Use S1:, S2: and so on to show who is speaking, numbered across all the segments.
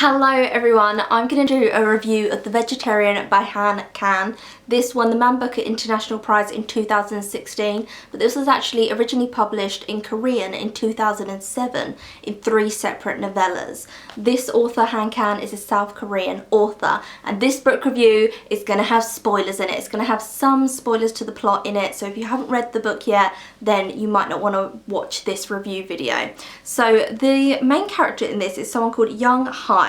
S1: Hello everyone, I'm going to do a review of The Vegetarian by Han Kang. This won the Man Booker International Prize in 2016, but this was actually originally published in Korean in 2007 in 3 separate novellas. This author, Han Kang, is a South Korean author, and this book review is going to have spoilers in it. It's going to have some spoilers to the plot in it, so if you haven't read the book yet, then you might not want to watch this review video. So the main character in this is someone called Young Hai.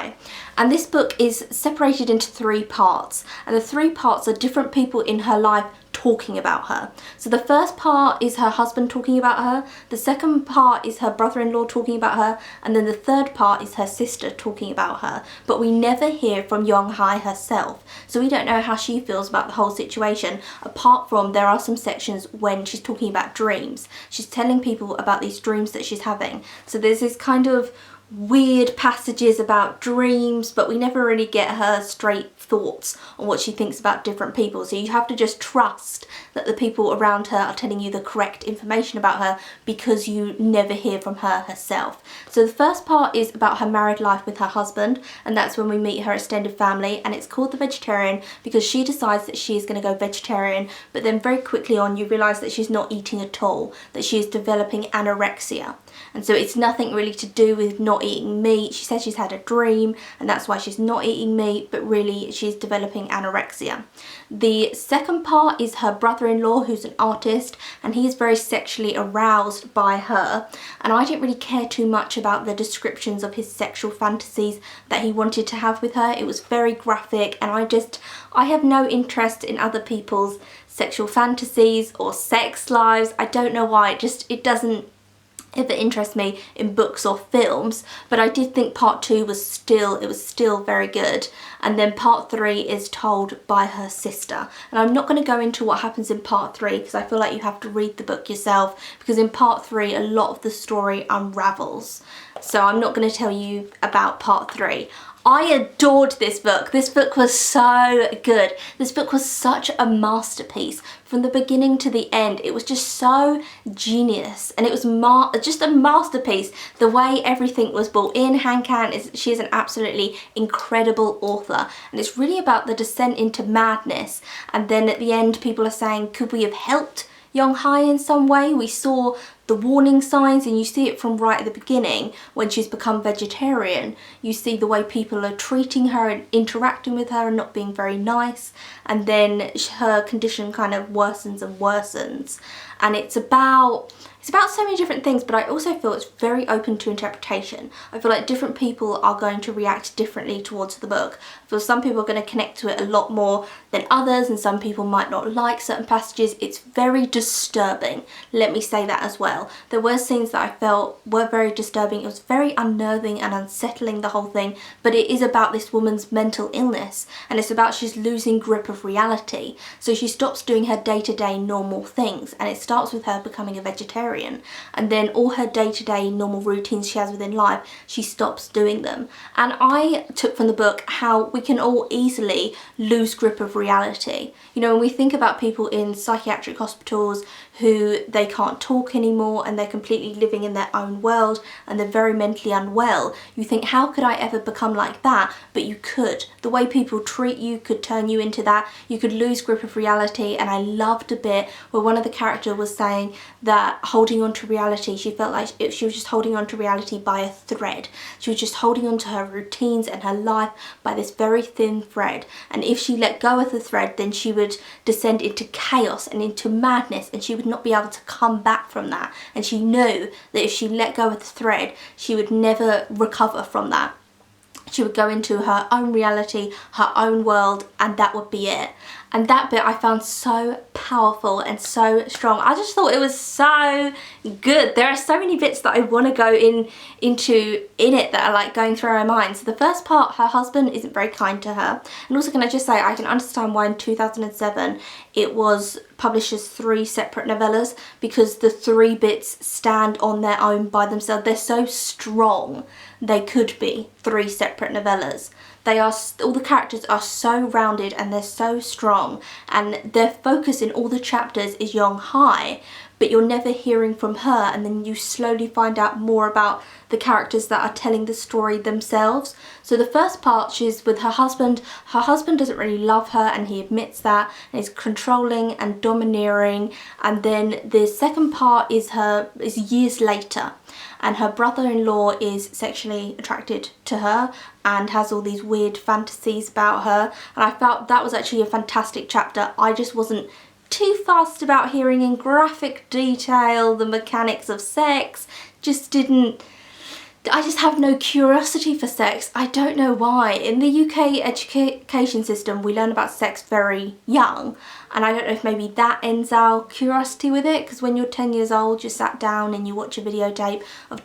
S1: And this book is separated into 3 parts, and the 3 parts are different people in her life talking about her. So the first part is her husband talking about her, the second part is her brother-in-law talking about her, and then the third part is her sister talking about her. But we never hear from Young Hai herself, so we don't know how she feels about the whole situation, apart from there are some sections when she's talking about dreams. She's telling people about these dreams that she's having. So there's this kind of weird passages about dreams, but we never really get her straight thoughts on what she thinks about different people, so you have to just trust that the people around her are telling you the correct information about her because you never hear from her herself. So the first part is about her married life with her husband, and that's when we meet her extended family, and it's called The Vegetarian because she decides that she is going to go vegetarian, but then very quickly on you realise that she's not eating at all, that she is developing anorexia. And so it's nothing really to do with not eating meat. She says she's had a dream and that's why she's not eating meat, but really she's developing anorexia. The second part is her brother-in-law, who's an artist, and he's very sexually aroused by her, and I didn't really care too much about the descriptions of his sexual fantasies that he wanted to have with her. It was very graphic, and I have no interest in other people's sexual fantasies or sex lives. I don't know why, it doesn't ever interest me in books or films, but I did think part 2 was still very good. And then part 3 is told by her sister, and I'm not going to go into what happens in part 3 because I feel like you have to read the book yourself, because in part 3 a lot of the story unravels, so I'm not going to tell you about part 3. I adored this book. This book was so good. This book was such a masterpiece from the beginning to the end. It was just so genius, and it was just a masterpiece. The way everything was brought in. Han Kang she is an absolutely incredible author, and it's really about the descent into madness. And then at the end, people are saying, could we have helped Young Hai in some way? We saw the warning signs, and you see it from right at the beginning when she's become vegetarian. You see the way people are treating her and interacting with her and not being very nice, and then her condition kind of worsens and worsens, and it's about so many different things, but I also feel it's very open to interpretation. I feel like different people are going to react differently towards the book. I feel some people are going to connect to it a lot more than others, and some people might not like certain passages. It's very disturbing, let me say that as well. There were scenes that I felt were very disturbing. It was very unnerving and unsettling, the whole thing, but it is about this woman's mental illness, and it's about she's losing grip of reality. So she stops doing her day-to-day normal things, and it starts with her becoming a vegetarian. And then all her day-to-day normal routines she has within life, she stops doing them. And I took from the book how we can all easily lose grip of reality. You know, when we think about people in psychiatric hospitals who they can't talk anymore and they're completely living in their own world and they're very mentally unwell, you think, how could I ever become like that? But you could. The way people treat you could turn you into that. You could lose grip of reality. And I loved a bit where one of the characters was saying that holding on to reality, she felt like she was just holding on to reality by a thread. She was just holding on to her routines and her life by this very thin thread, and if she let go of the thread, then she would descend into chaos and into madness, and she would not be able to come back from that. And she knew that if she let go of the thread, she would never recover from that. She would go into her own reality, her own world, and that would be it. And that bit I found so powerful and so strong. I just thought it was so good. There are so many bits that I want to go into it that are like going through her mind. So the first part, her husband isn't very kind to her. And also, can I just say, I can understand why in 2007 it was published as 3 separate novellas, because the 3 bits stand on their own by themselves. They're so strong, they could be 3 separate novellas. All the characters are so rounded and they're so strong, and their focus in all the chapters is Young Hai, but you're never hearing from her, and then you slowly find out more about the characters that are telling the story themselves. So the first part, she's with her husband. Her husband doesn't really love her, and he admits that, and is controlling and domineering. And then the second part is years later, and her brother-in-law is sexually attracted to her and has all these weird fantasies about her, and I felt that was actually a fantastic chapter. I just wasn't too fussed about hearing in graphic detail the mechanics of sex. I just have no curiosity for sex. I don't know why. In the UK education system, we learn about sex very young, and I don't know if maybe that ends our curiosity with it, because when you're 10 years old, you sat down and you watch a videotape of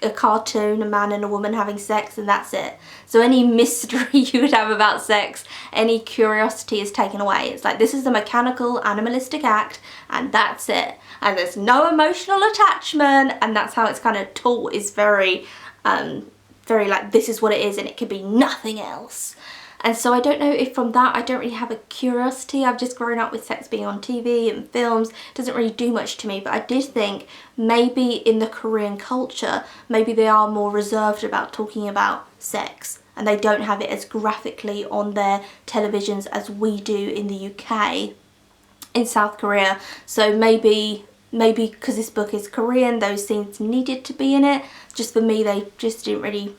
S1: a cartoon, a man and a woman having sex, and that's it. So any mystery you would have about sex, any curiosity is taken away. It's like, this is a mechanical, animalistic act, and that's it. And there's no emotional attachment, and that's how it's kind of taught, is very like, this is what it is and it could be nothing else. And so I don't know if from that I don't really have a curiosity. I've just grown up with sex being on TV and films. It doesn't really do much to me, but I did think maybe in the Korean culture, maybe they are more reserved about talking about sex, and they don't have it as graphically on their televisions as we do in the UK, in South Korea. So maybe because this book is Korean, those scenes needed to be in it. Just for me, they just didn't really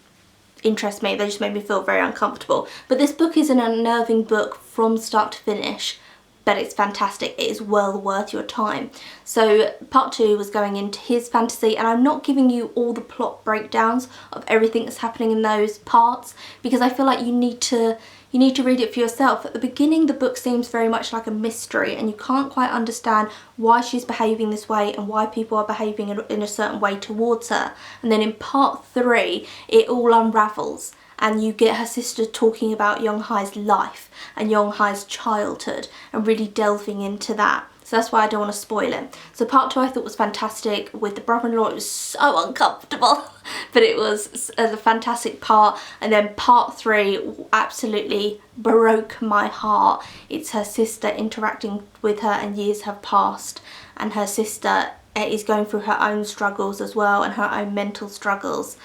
S1: interest me. They just made me feel very uncomfortable. But this book is an unnerving book from start to finish, but it's fantastic. It is well worth your time. So part 2 was going into his fantasy, and I'm not giving you all the plot breakdowns of everything that's happening in those parts, because I feel like you need to read it for yourself. At the beginning, the book seems very much like a mystery, and you can't quite understand why she's behaving this way and why people are behaving in a certain way towards her. And then in part 3, it all unravels, and you get her sister talking about Young Hai's life and Young Hai's childhood and really delving into that. So that's why I don't want to spoil it. So part 2 I thought was fantastic. With the brother-in-law, it was so uncomfortable, but it was a fantastic part. And then part 3 absolutely broke my heart. It's her sister interacting with her, and years have passed, and her sister is going through her own struggles as well, and her own mental struggles.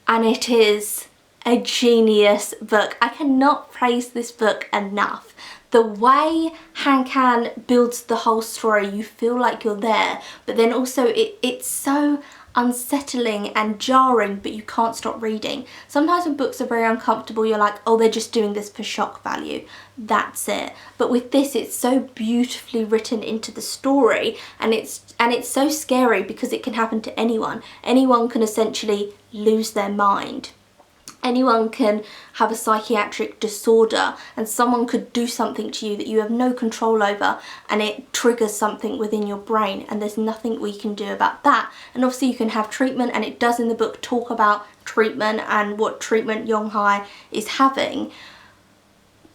S1: And it is a genius book. I cannot praise this book enough. The way Han Kang builds the whole story, you feel like you're there, but then also it's so unsettling and jarring, but you can't stop reading. Sometimes when books are very uncomfortable, you're like, oh, they're just doing this for shock value. That's it. But with this, it's so beautifully written into the story, and it's so scary because it can happen to anyone. Anyone can essentially lose their mind. Anyone can have a psychiatric disorder, and someone could do something to you that you have no control over, and it triggers something within your brain, and there's nothing we can do about that. And obviously you can have treatment, and it does in the book talk about treatment and what treatment Young Hai is having.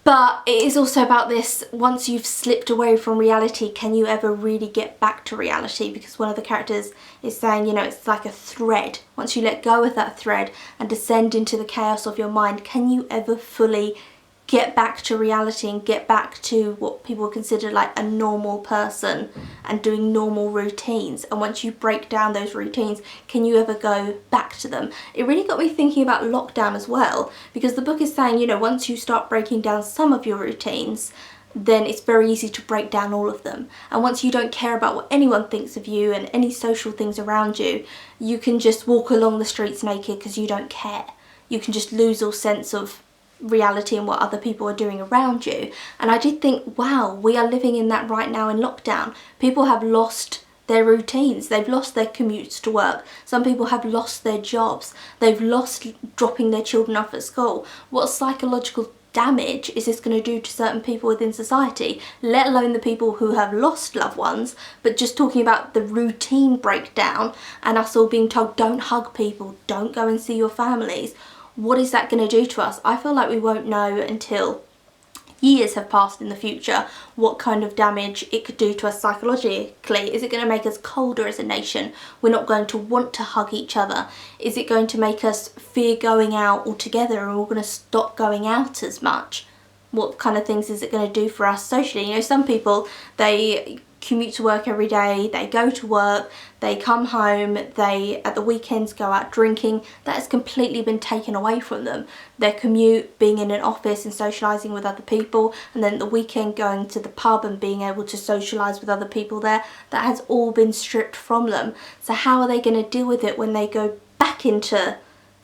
S1: But it is also about this, once you've slipped away from reality, can you ever really get back to reality? Because one of the characters is saying, you know, it's like a thread. Once you let go of that thread and descend into the chaos of your mind, can you ever fully get back to reality and get back to what people consider like a normal person and doing normal routines? And once you break down those routines, can you ever go back to them? It really got me thinking about lockdown as well, because the book is saying, you know, once you start breaking down some of your routines, then it's very easy to break down all of them. And once you don't care about what anyone thinks of you and any social things around you, you can just walk along the streets naked because you don't care. You can just lose all sense of reality and what other people are doing around you. And I did think, wow, we are living in that right now in lockdown. People have lost their routines, they've lost their commutes to work, some people have lost their jobs, they've lost dropping their children off at school. What psychological damage is this going to do to certain people within society, let alone the people who have lost loved ones? But just talking about the routine breakdown and us all being told, don't hug people, don't go and see your families. What is that going to do to us? I feel like we won't know until years have passed in the future what kind of damage it could do to us psychologically. Is it going to make us colder as a nation? We're not going to want to hug each other. Is it going to make us fear going out altogether, and we're going to stop going out as much? What kind of things is it going to do for us socially? You know, some people, they commute to work every day, they go to work, they come home, they at the weekends go out drinking. That has completely been taken away from them. Their commute, being in an office and socialising with other people, and then the weekend going to the pub and being able to socialise with other people there, that has all been stripped from them. So how are they going to deal with it when they go back into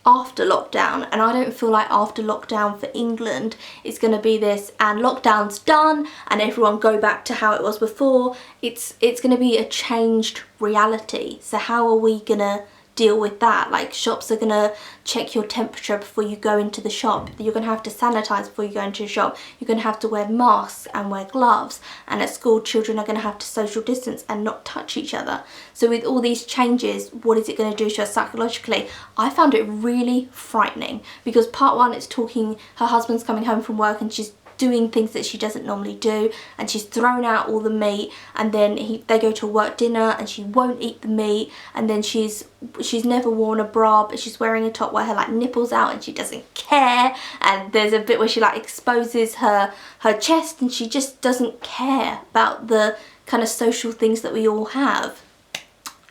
S1: after lockdown? And I don't feel like after lockdown for England it's going to be this and lockdown's done and everyone go back to how it was before. It's going to be a changed reality. So how are we going to deal with that? Like, shops are going to check your temperature before you go into the shop. You're going to have to sanitize before you go into the shop. You're going to have to wear masks and wear gloves. And at school, children are going to have to social distance and not touch each other. So with all these changes, what is it going to do to us psychologically? I found it really frightening, because part one, it's talking, her husband's coming home from work and she's doing things that she doesn't normally do, and she's thrown out all the meat, and then they go to a work dinner and she won't eat the meat, and then she's never worn a bra but she's wearing a top where her like nipples out and she doesn't care, and there's a bit where she like exposes her chest and she just doesn't care about the kind of social things that we all have.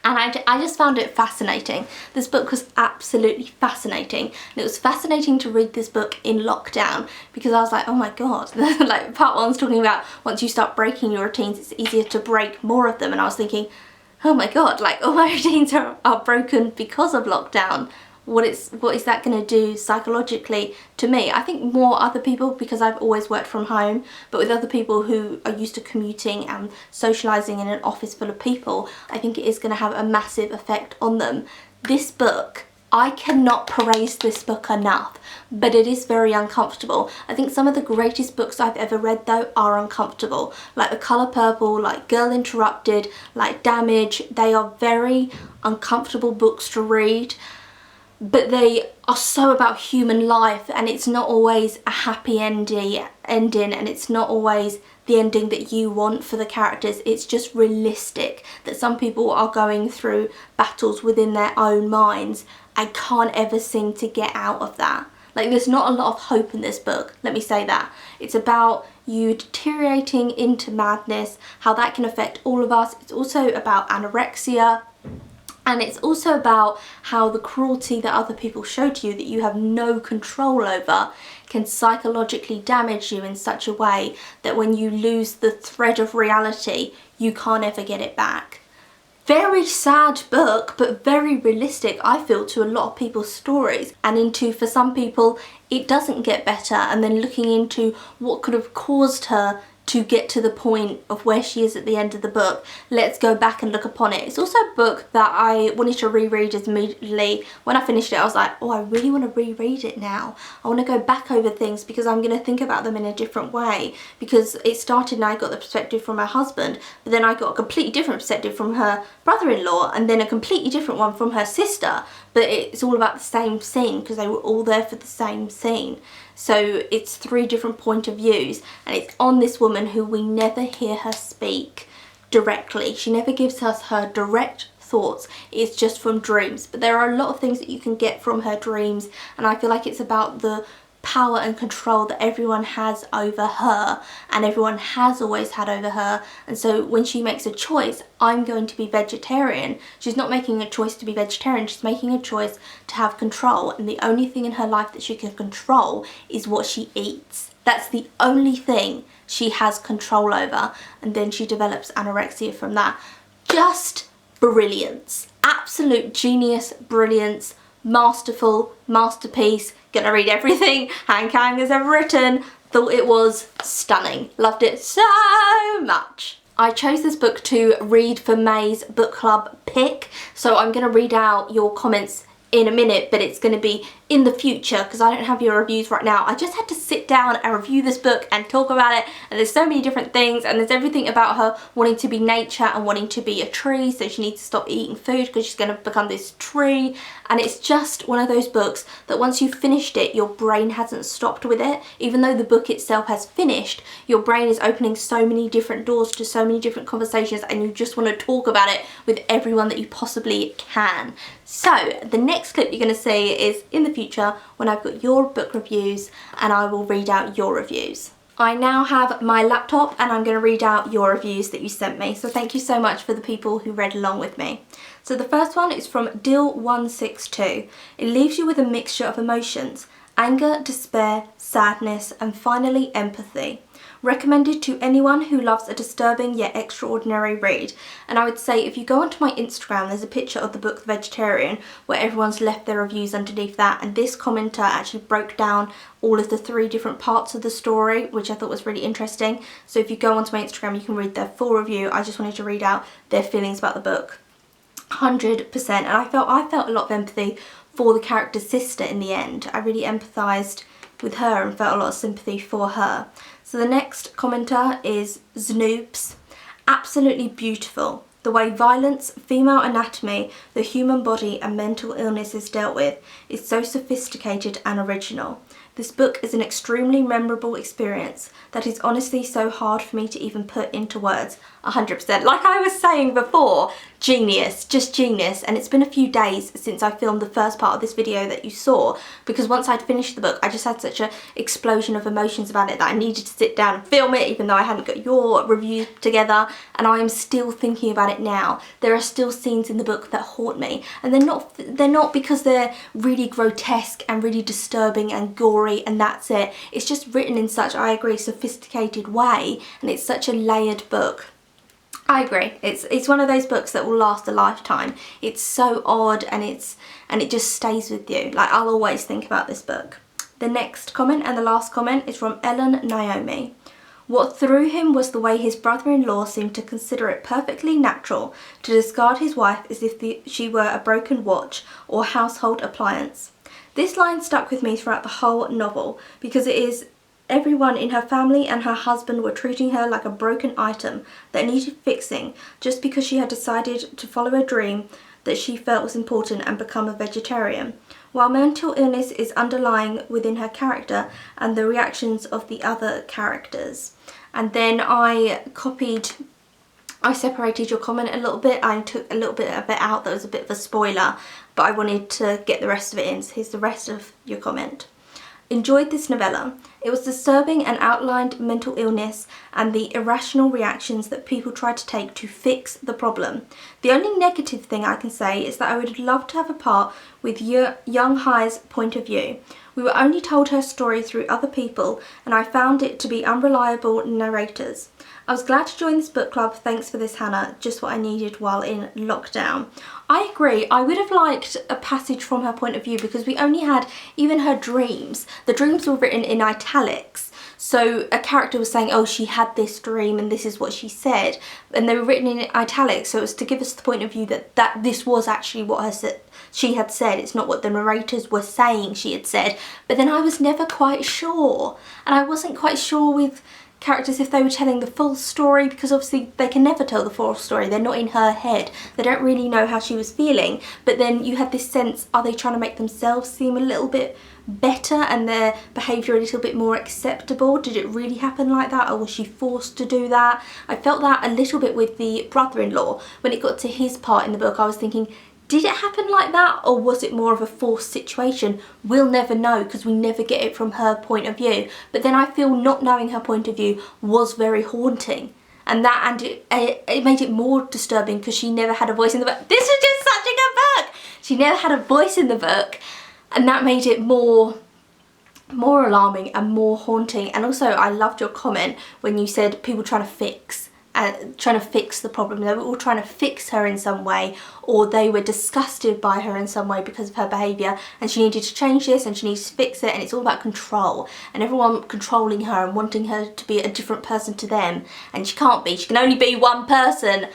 S1: And I just found it fascinating. This book was absolutely fascinating. And it was fascinating to read this book in lockdown, because I was like, oh my God. Like, part one's talking about once you start breaking your routines, it's easier to break more of them. And I was thinking, oh my God, like all my routines are broken because of lockdown. What is that going to do psychologically to me? I think more other people, because I've always worked from home, but with other people who are used to commuting and socialising in an office full of people, I think it is going to have a massive effect on them. This book, I cannot praise this book enough, but it is very uncomfortable. I think some of the greatest books I've ever read though are uncomfortable, like The Colour Purple, like Girl Interrupted, like Damage. They are very uncomfortable books to read, but they are so about human life, and it's not always a happy ending, and it's not always the ending that you want for the characters. It's just realistic that some people are going through battles within their own minds and can't ever seem to get out of that. Like, there's not a lot of hope in this book, let me say that. It's about you deteriorating into madness, how that can affect all of us. It's also about anorexia. And it's also about how the cruelty that other people show to you that you have no control over can psychologically damage you in such a way that when you lose the thread of reality, you can't ever get it back. Very sad book, but very realistic, I feel, to a lot of people's stories, and for some people it doesn't get better, and then looking into what could have caused her to get to the point of where she is at the end of the book. Let's go back and look upon it. It's also a book that I wanted to reread immediately. When I finished it, I was like, oh, I really want to reread it now. I want to go back over things because I'm going to think about them in a different way. Because it started and I got the perspective from her husband, but then I got a completely different perspective from her brother-in-law, and then a completely different one from her sister. But it's all about the same scene because they were all there for the same scene. So it's 3 different point of views, and it's on this woman who we never hear her speak directly. She never gives us her direct thoughts. It's just from dreams. But there are a lot of things that you can get from her dreams, and I feel like it's about the power and control that everyone has over her, and everyone has always had over her. And so when she makes a choice, I'm going to be vegetarian, she's not making a choice to be vegetarian, she's making a choice to have control, and the only thing in her life that she can control is what she eats. That's the only thing she has control over, and then she develops anorexia from that. Just brilliance, absolute genius, brilliance, masterful, masterpiece. Gonna read everything Han Kang has ever written. Thought it was stunning. Loved it so much. I chose this book to read for May's book club pick, so I'm gonna read out your comments in a minute, but it's going to be in the future because I don't have your reviews right now. I just had to sit down and review this book and talk about it, and there's so many different things, and there's everything about her wanting to be nature and wanting to be a tree, so she needs to stop eating food because she's going to become this tree. And it's just one of those books that once you've finished it, your brain hasn't stopped with it. Even though the book itself has finished, your brain is opening so many different doors to so many different conversations, and you just want to talk about it with everyone that you possibly can. So the next clip you're going to see is in the future when I've got your book reviews, and I will read out your reviews. I now have my laptop and I'm going to read out your reviews that you sent me. So thank you so much for the people who read along with me. So the first one is from Dill162. It leaves you with a mixture of emotions: anger, despair, sadness, and finally empathy. Recommended to anyone who loves a disturbing yet extraordinary read. And I would say if you go onto my Instagram, there's a picture of the book The Vegetarian where everyone's left their reviews underneath that, and this commenter actually broke down all of the 3 different parts of the story, which I thought was really interesting. So if you go onto my Instagram, you can read their full review. I just wanted to read out their feelings about the book. 100%. And I felt a lot of empathy for the character's sister in the end. I really empathised with her and felt a lot of sympathy for her. So the next commenter is Znoops. Absolutely beautiful. The way violence, female anatomy, the human body and mental illness is dealt with is so sophisticated and original. This book is an extremely memorable experience that is honestly so hard for me to even put into words. 100%. Like I was saying before, genius, just genius. And it's been a few days since I filmed the first part of this video that you saw, because once I'd finished the book, I just had such an explosion of emotions about it that I needed to sit down and film it, even though I hadn't got your review together. And I am still thinking about it now. There are still scenes in the book that haunt me, and they're not because they're really grotesque and really disturbing and gory and that's it. It's just written in such, I agree, sophisticated way, and it's such a layered book. I agree. It's one of those books that will last a lifetime. It's so odd and it just stays with you. Like, I'll always think about this book. The next comment and the last comment is from Ellen Naomi. What threw him was the way his brother-in-law seemed to consider it perfectly natural to discard his wife as if she were a broken watch or household appliance. This line stuck with me throughout the whole novel because it is everyone in her family and her husband were treating her like a broken item that needed fixing just because she had decided to follow a dream that she felt was important and become a vegetarian. While mental illness is underlying within her character and the reactions of the other characters. And then I separated your comment a little bit. I took a little bit of it out that was a bit of a spoiler, but I wanted to get the rest of it in. So here's the rest of your comment. Enjoyed this novella. It was disturbing and outlined mental illness and the irrational reactions that people try to take to fix the problem. The only negative thing I can say is that I would love to have a part with young Hai's point of view. We were only told her story through other people, and I found it to be unreliable narrators. I was glad to join this book club. Thanks for this, Hannah. Just what I needed while in lockdown. I agree. I would have liked a passage from her point of view because we only had even her dreams. The dreams were written in italics. So a character was saying, oh, she had this dream and this is what she said. And they were written in italics. So it was to give us the point of view that this was actually what she had said. It's not what the narrators were saying she had said. But then I was never quite sure. And I wasn't quite sure with characters if they were telling the full story, because obviously they can never tell the full story. They're not in her head. They don't really know how she was feeling. But then you had this sense, are they trying to make themselves seem a little bit better and their behaviour a little bit more acceptable? Did it really happen like that, or was she forced to do that? I felt that a little bit with the brother-in-law. When it got to his part in the book, I was thinking, did it happen like that, or was it more of a forced situation? We'll never know because we never get it from her point of view. But then I feel not knowing her point of view was very haunting. And it made it more disturbing because she never had a voice in the book. This is just such a good book! She never had a voice in the book, and that made it more alarming and more haunting. And also I loved your comment when you said people trying to fix the problem. They were all trying to fix her in some way, or they were disgusted by her in some way because of her behaviour, and she needed to change this and she needs to fix it, and it's all about control and everyone controlling her and wanting her to be a different person to them, and she can't be. She can only be one person.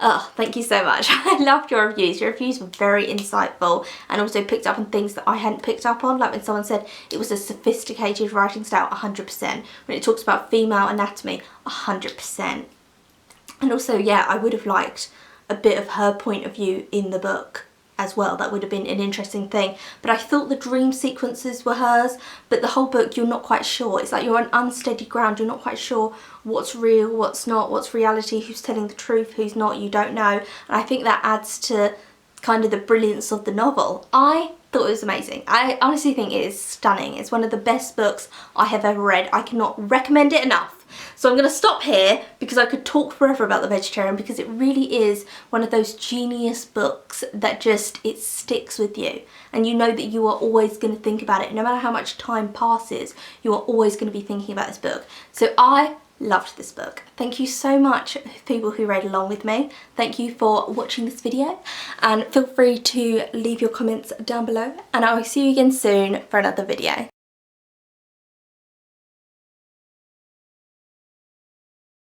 S1: Oh, thank you so much. I loved your reviews. Your reviews were very insightful and also picked up on things that I hadn't picked up on, like when someone said it was a sophisticated writing style, 100%. When it talks about female anatomy, 100%. And also, yeah, I would have liked a bit of her point of view in the book as well. That would have been an interesting thing. But I thought the dream sequences were hers, but the whole book you're not quite sure. It's like you're on unsteady ground. You're not quite sure what's real, what's not, what's reality, who's telling the truth, who's not, you don't know. And I think that adds to kind of the brilliance of the novel. I thought it was amazing. I honestly think it is stunning. It's one of the best books I have ever read. I cannot recommend it enough. So I'm going to stop here because I could talk forever about The Vegetarian, because it really is one of those genius books that just, it sticks with you. And you know that you are always going to think about it. No matter how much time passes, you are always going to be thinking about this book. So I loved this book. Thank you so much people who read along with me. Thank you for watching this video, and feel free to leave your comments down below, and I will see you again soon for another video.